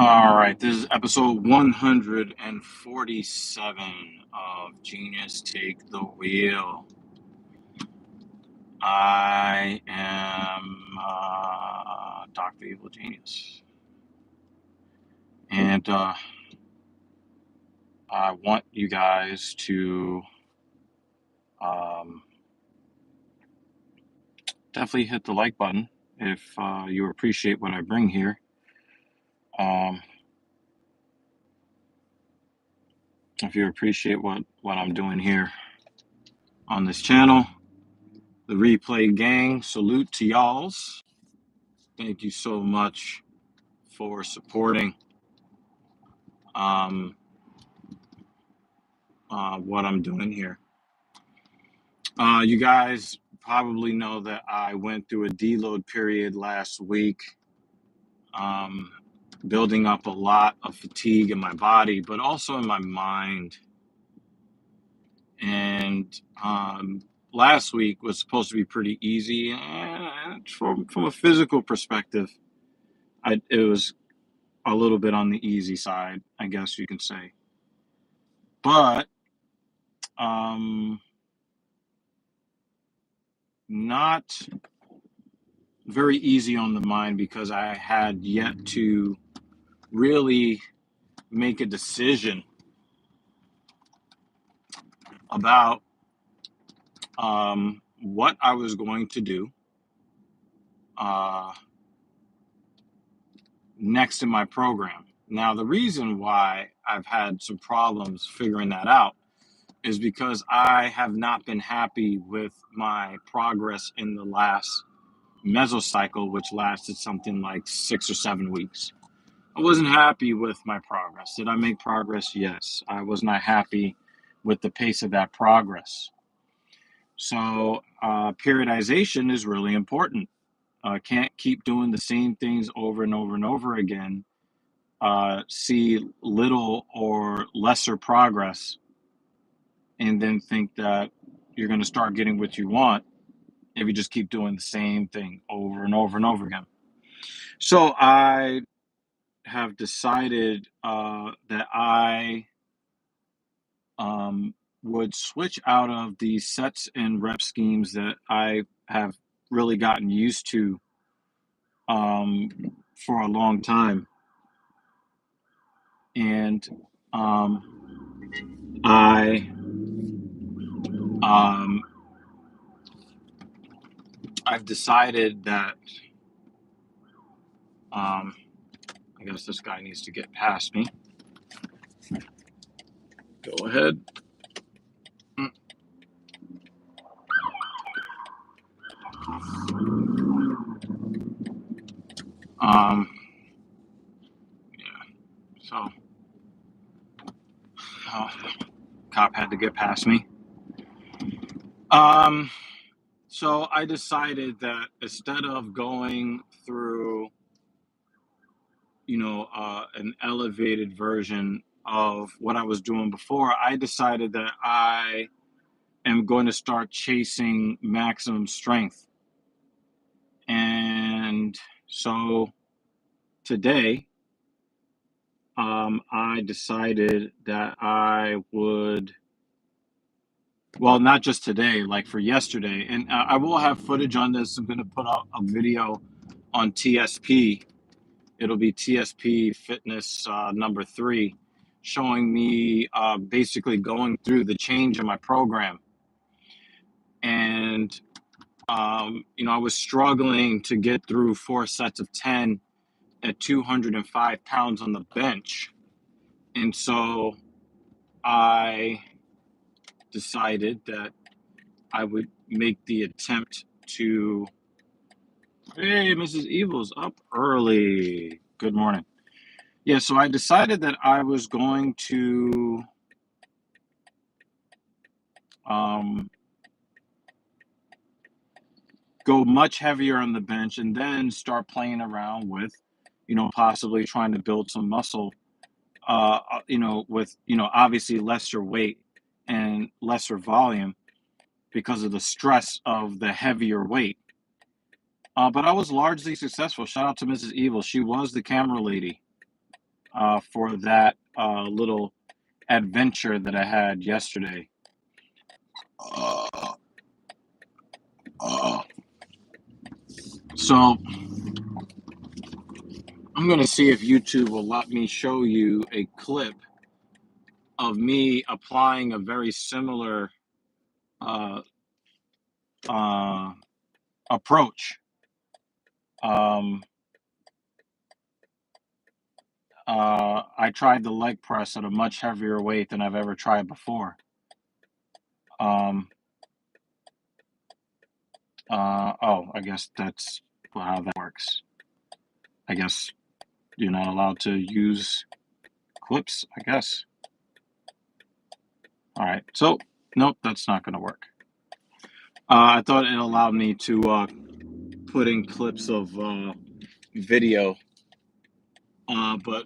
All right, this is episode 147 of Genius Take the Wheel. I am Dr. Evil Genius, and I want you guys to um, definitely hit the like button if you appreciate what I bring here. If you appreciate what I'm doing here on this channel, the Replay Gang, salute to y'alls. Thank you so much for supporting what I'm doing here. You guys probably know that I went through a deload period last week, building up a lot of fatigue in my body, but also in my mind. And last week was supposed to be pretty easy. And from a physical perspective, it was a little bit on the easy side, I guess you can say. But not very easy on the mind because I had yet to really make a decision about what I was going to do next in my program. Now, the reason why I've had some problems figuring that out is because I have not been happy with my progress in the last mesocycle, which lasted something like 6 or 7 weeks. I wasn't happy with my progress. Did I make progress? Yes. I was not happy with the pace of that progress. So periodization is really important. Can't keep doing the same things over and over and over again. See little or lesser progress and then think that you're going to start getting what you want if you just keep doing the same thing over and over and over again. So I have decided that I would switch out of the sets and rep schemes that I have really gotten used to for a long time. And I've decided that I guess this guy needs to get past me. Go ahead. Yeah. So, cop had to get past me. So I decided that instead of going through, an elevated version of what I was doing before, I decided that I am going to start chasing maximum strength. And so today, I decided that I would, well, not just today, like for yesterday. And I will have footage on this. I'm going to put out a video on TSP. It'll be TSP Fitness number 3, showing me basically going through the change in my program. And, I was struggling to get through 4 sets of 10 at 205 pounds on the bench. And so I decided that I would make the attempt to, hey, Mrs. Evil's up early. Good morning. Yeah, so I decided that I was going to go much heavier on the bench and then start playing around with, possibly trying to build some muscle, with, obviously lesser weight and lesser volume because of the stress of the heavier weight. But I was largely successful. Shout out to Mrs. Evil. She was the camera lady. for that little adventure that I had yesterday. Uh, uh, so I'm going to see if YouTube will let me show you a clip of me applying a very similar uh, approach. I tried the leg press at a much heavier weight than I've ever tried before. I guess that's how that works. I guess you're not allowed to use clips, I guess. All right, so nope, that's not going to work. I thought it allowed me to put in clips of video, but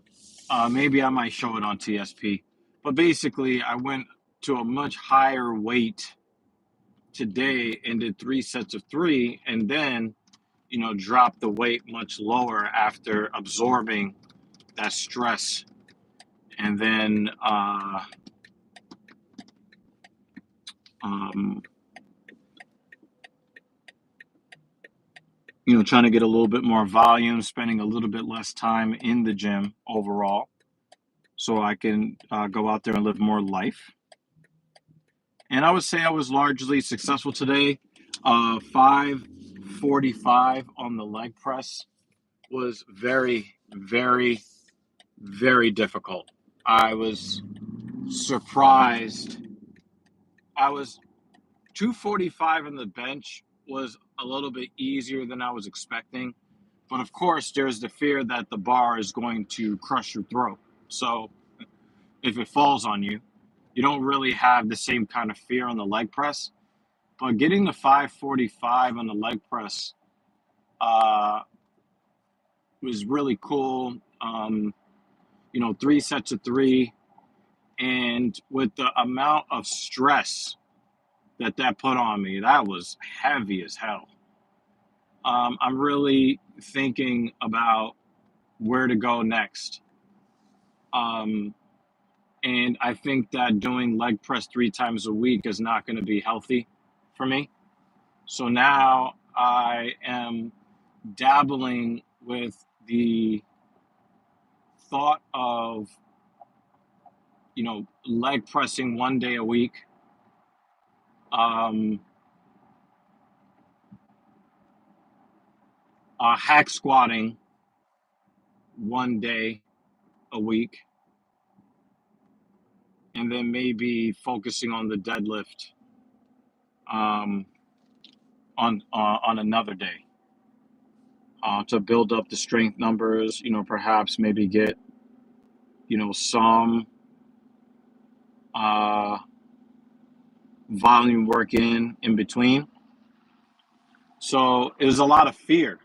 maybe I might show it on TSP. But basically, I went to a much higher weight today and did 3 sets of 3, and then dropped the weight much lower after absorbing that stress, and then um, trying to get a little bit more volume, spending a little bit less time in the gym overall, so I can go out there and live more life. And I would say I was largely successful today. 545 on the leg press was very, very, very difficult. I was surprised. I was 245 on the bench was a little bit easier than I was expecting. But of course, there's the fear that the bar is going to crush your throat. So if it falls on you, you don't really have the same kind of fear on the leg press. But getting the 545 on the leg press uh, was really cool. 3 sets of 3. And with the amount of stress that put on me, that was heavy as hell. I'm really thinking about where to go next. And I think that doing leg press 3 times a week is not going to be healthy for me. So now I am dabbling with the thought of, leg pressing 1 day a week. Hack squatting 1 day a week, and then maybe focusing on the deadlift on another day to build up the strength numbers. Perhaps maybe get some volume work in between. So it was a lot of fear.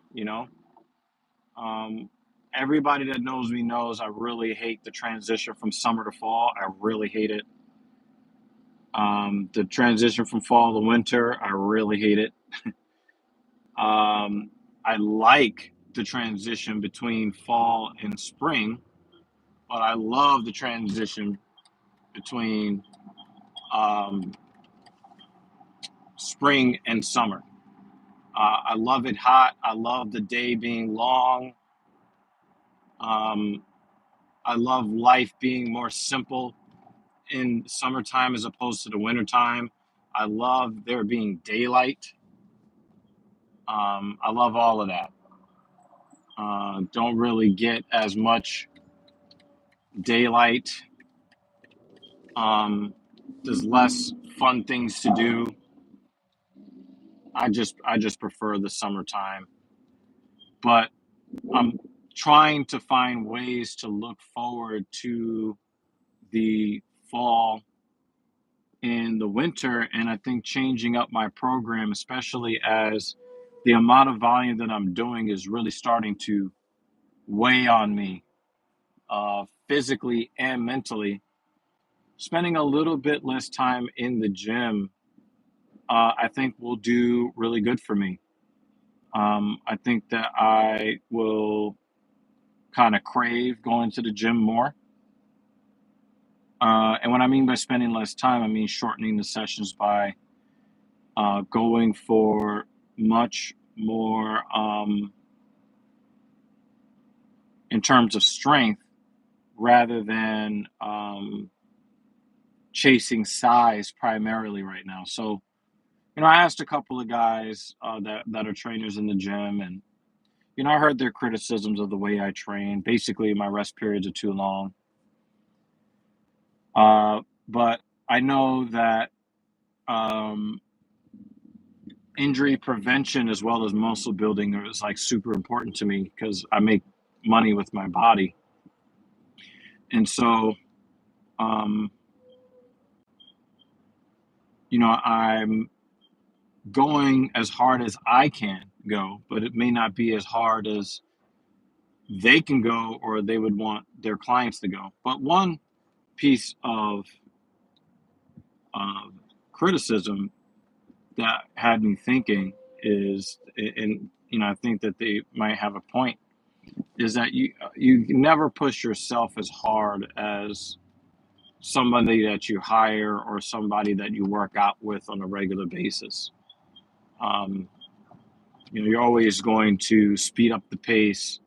Everybody that knows me knows I really hate the transition from summer to fall. I really hate it. The transition from fall to winter, I really hate it. I like the transition between fall and spring, but I love the transition between spring and summer. I love it hot. I love the day being long. I love life being more simple in summertime as opposed to the wintertime. I love there being daylight. I love all of that. Don't really get as much daylight. There's less fun things to do. I just prefer the summertime. But I'm trying to find ways to look forward to the fall and the winter, and I think changing up my program, especially as the amount of volume that I'm doing is really starting to weigh on me physically and mentally. Spending a little bit less time in the gym, I think will do really good for me. I think that I will kind of crave going to the gym more. And what I mean by spending less time, I mean shortening the sessions by going for much more in terms of strength rather than chasing size primarily right now. So, I asked a couple of guys that are trainers in the gym, and I heard their criticisms of the way I train. Basically, my rest periods are too long. But I know that um, injury prevention as well as muscle building is like super important to me because I make money with my body, and so um, I'm going as hard as I can go, but it may not be as hard as they can go or they would want their clients to go. But one piece of criticism that had me thinking is, and I think that they might have a point, is that you never push yourself as hard as somebody that you hire or somebody that you work out with on a regular basis. Um, you're always going to speed up the pace.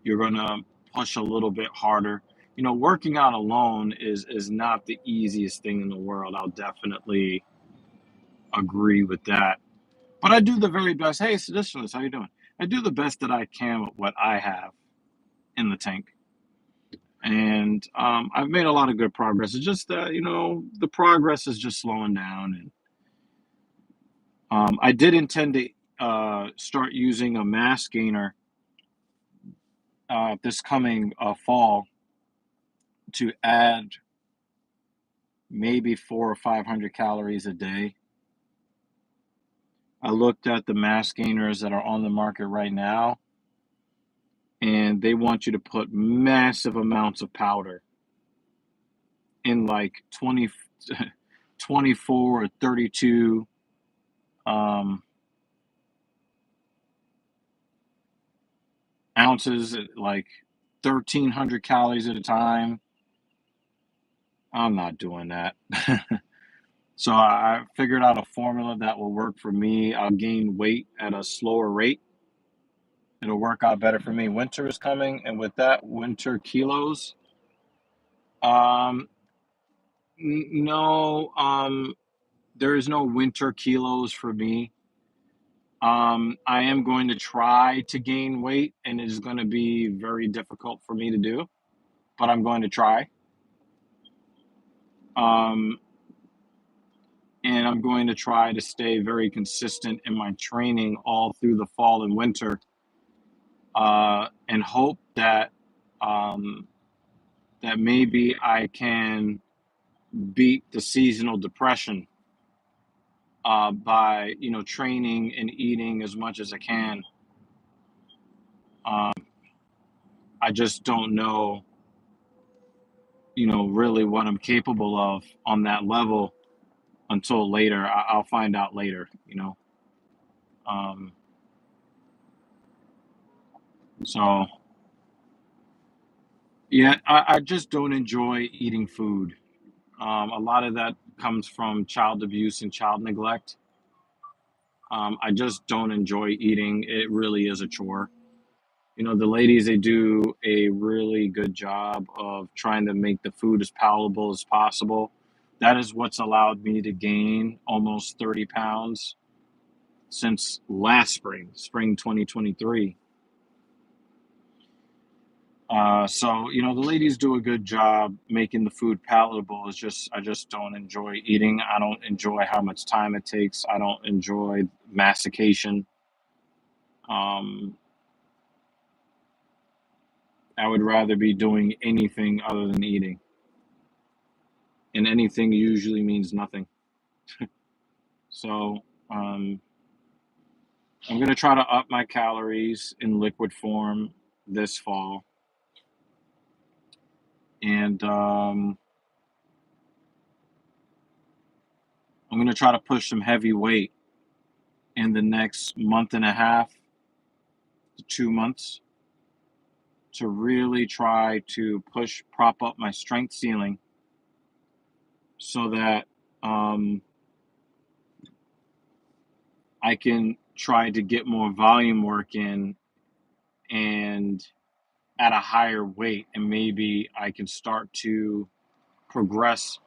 You're going to push a little bit harder. Working out alone is not the easiest thing in the world. I'll definitely agree with that. But I do the very best. Hey, Seditionalist, how you doing? I do the best that I can with what I have in the tank. And I've made a lot of good progress. It's just that, the progress is just slowing down. And I did intend to start using a mass gainer this coming fall to add maybe 400 or 500 calories a day. I looked at the mass gainers that are on the market right now, and they want you to put massive amounts of powder in like 24 or 32 ounces at like 1,300 calories at a time. I'm not doing that. So I figured out a formula that will work for me. I'll gain weight at a slower rate. It'll work out better for me. Winter is coming, and with that, winter kilos. Um, no, there is no winter kilos for me. I am going to try to gain weight, and it is going to be very difficult for me to do, but I'm going to try. Um, and I'm going to try to stay very consistent in my training all through the fall and winter, and hope that that maybe I can beat the seasonal depression by training and eating as much as I can. Um, I just don't know, really what I'm capable of on that level until later. I'll find out later. Um, so yeah, I just don't enjoy eating food. A lot of that comes from child abuse and child neglect. I just don't enjoy eating. It really is a chore. The ladies, they do a really good job of trying to make the food as palatable as possible. That is what's allowed me to gain almost 30 pounds since last spring 2023. So, the ladies do a good job making the food palatable. I just don't enjoy eating. I don't enjoy how much time it takes. I don't enjoy mastication. Um, I would rather be doing anything other than eating. And anything usually means nothing. So, I'm going to try to up my calories in liquid form this fall. And I'm going to try to push some heavy weight in the next month and a half to 2 months. to really try to prop up my strength ceiling so that I can try to get more volume work in and at a higher weight, and maybe I can start to progress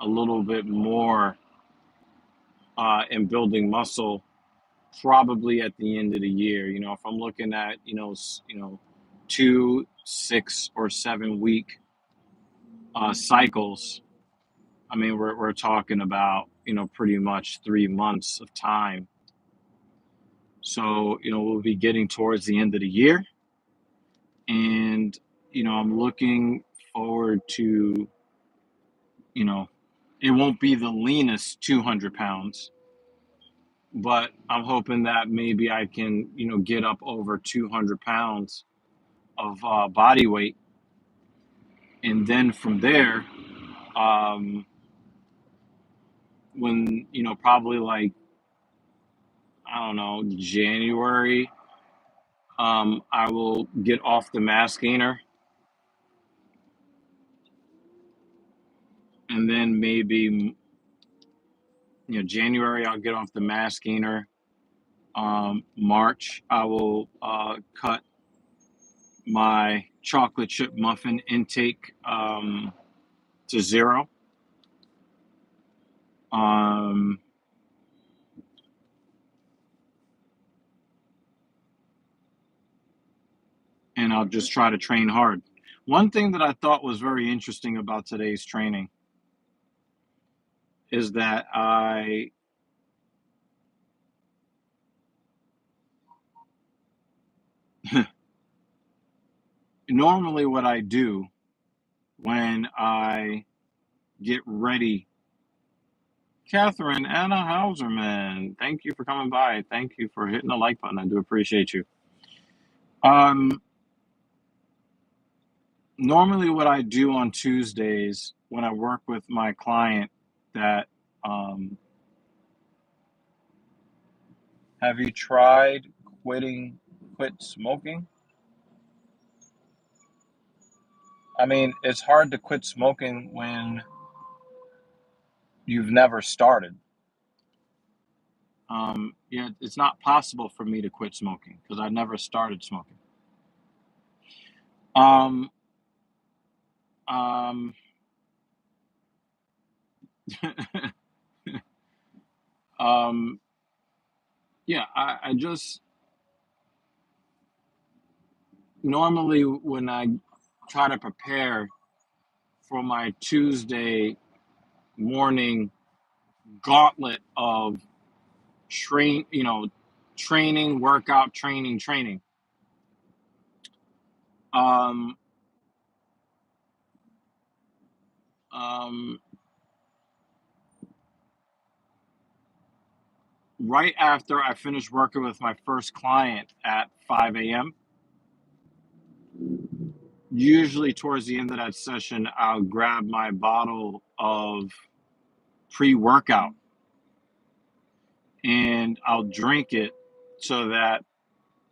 a little bit more in building muscle probably at the end of the year. If I'm looking at 2, 6, or 7 week cycles, I mean we're talking about pretty much 3 months of time. So we'll be getting towards the end of the year, and I'm looking forward to it won't be the leanest 200 pounds, but I'm hoping that maybe I can get up over 200 pounds of body weight, and then from there, when probably like, I don't know, January, I will get off the mass gainer, and then maybe January I'll get off the mass gainer. March I will cut my chocolate chip muffin intake to 0. And I'll just try to train hard. One thing that I thought was very interesting about today's training is that normally what I do when I get ready. Catherine Anna Hauserman, thank you for coming by. Thank you for hitting the like button. I do appreciate you. Normally what I do on Tuesdays when I work with my client that have you tried quit smoking? I mean, it's hard to quit smoking when you've never started. Yeah, it's not possible for me to quit smoking because I never started smoking. Um, um, yeah, I just normally when I try to prepare for my Tuesday morning gauntlet of training, workout, training. Um, um, right after I finish working with my first client at 5 a.m., usually towards the end of that session, I'll grab my bottle of pre-workout and I'll drink it so that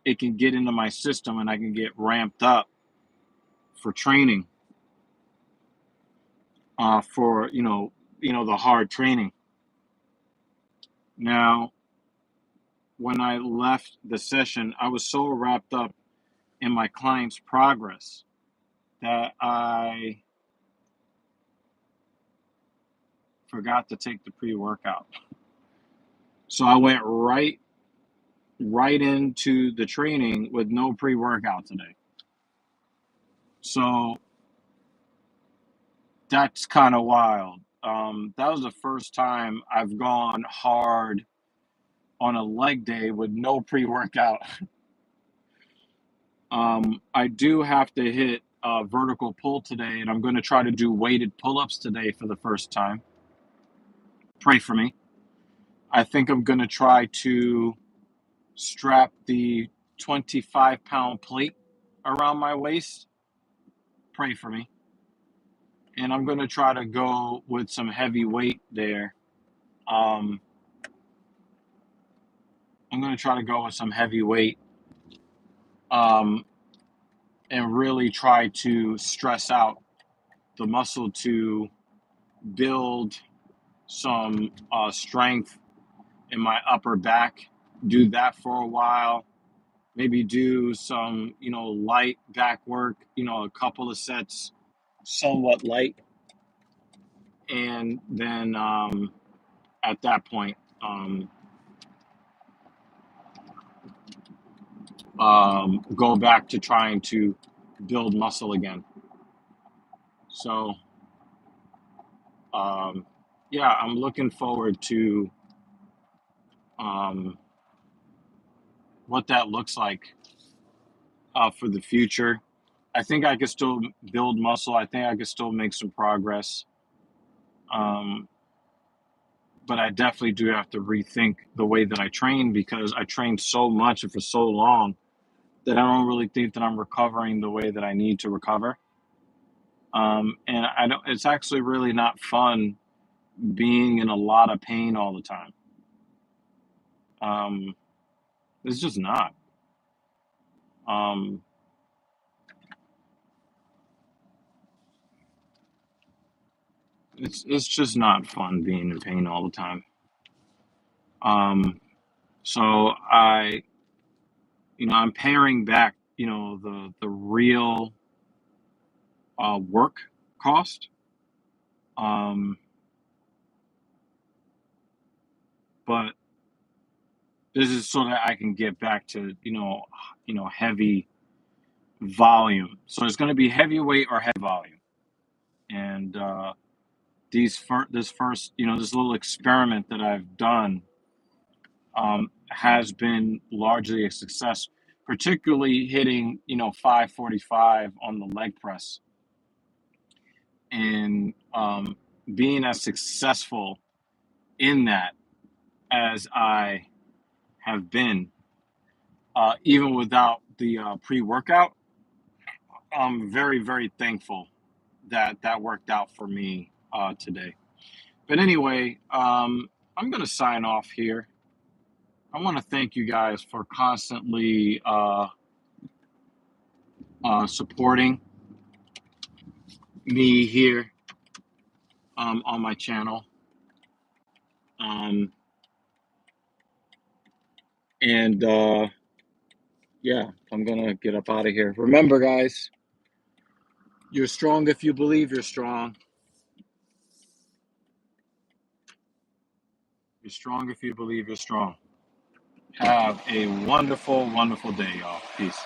it can get into my system and I can get ramped up for training, for the hard training. Now, when I left the session, I was so wrapped up in my client's progress that I forgot to take the pre-workout. So I went right into the training with no pre-workout today. So that's kind of wild. That was the first time I've gone hard on a leg day with no pre-workout. I do have to hit vertical pull today, and I'm going to try to do weighted pull-ups today for the first time. Pray for me. I think I'm going to try to strap the 25-pound plate around my waist. Pray for me. And I'm going to try to go with some heavy weight there. I'm going to try to go with some heavy weight. and really try to stress out the muscle to build some strength in my upper back. Do that for a while. Maybe do some, light back work, a couple of sets, somewhat light. And then at that point, go back to trying to build muscle again. So, yeah, I'm looking forward to what that looks like for the future. I think I could still build muscle. I think I could still make some progress. But I definitely do have to rethink the way that I train, because I trained so much and for so long that I don't really think that I'm recovering the way that I need to recover. And I don't. It's actually really not fun being in a lot of pain all the time. Um, it's just not. Um, it's just not fun being in pain all the time. Um, so I'm paring back, the real work cost. Um, but this is so that I can get back to, heavy volume. So it's going to be heavyweight or heavy volume. And this first, this little experiment that I've done has been largely a success, particularly hitting, 545 on the leg press, and being as successful in that as I have been, even without the pre-workout. I'm very, very thankful that that worked out for me today. But anyway, I'm going to sign off here. I want to thank you guys for constantly supporting me here on my channel. And yeah, I'm going to get up out of here. Remember, guys, you're strong if you believe you're strong. You're strong if you believe you're strong. Have a wonderful, wonderful day, y'all. Peace.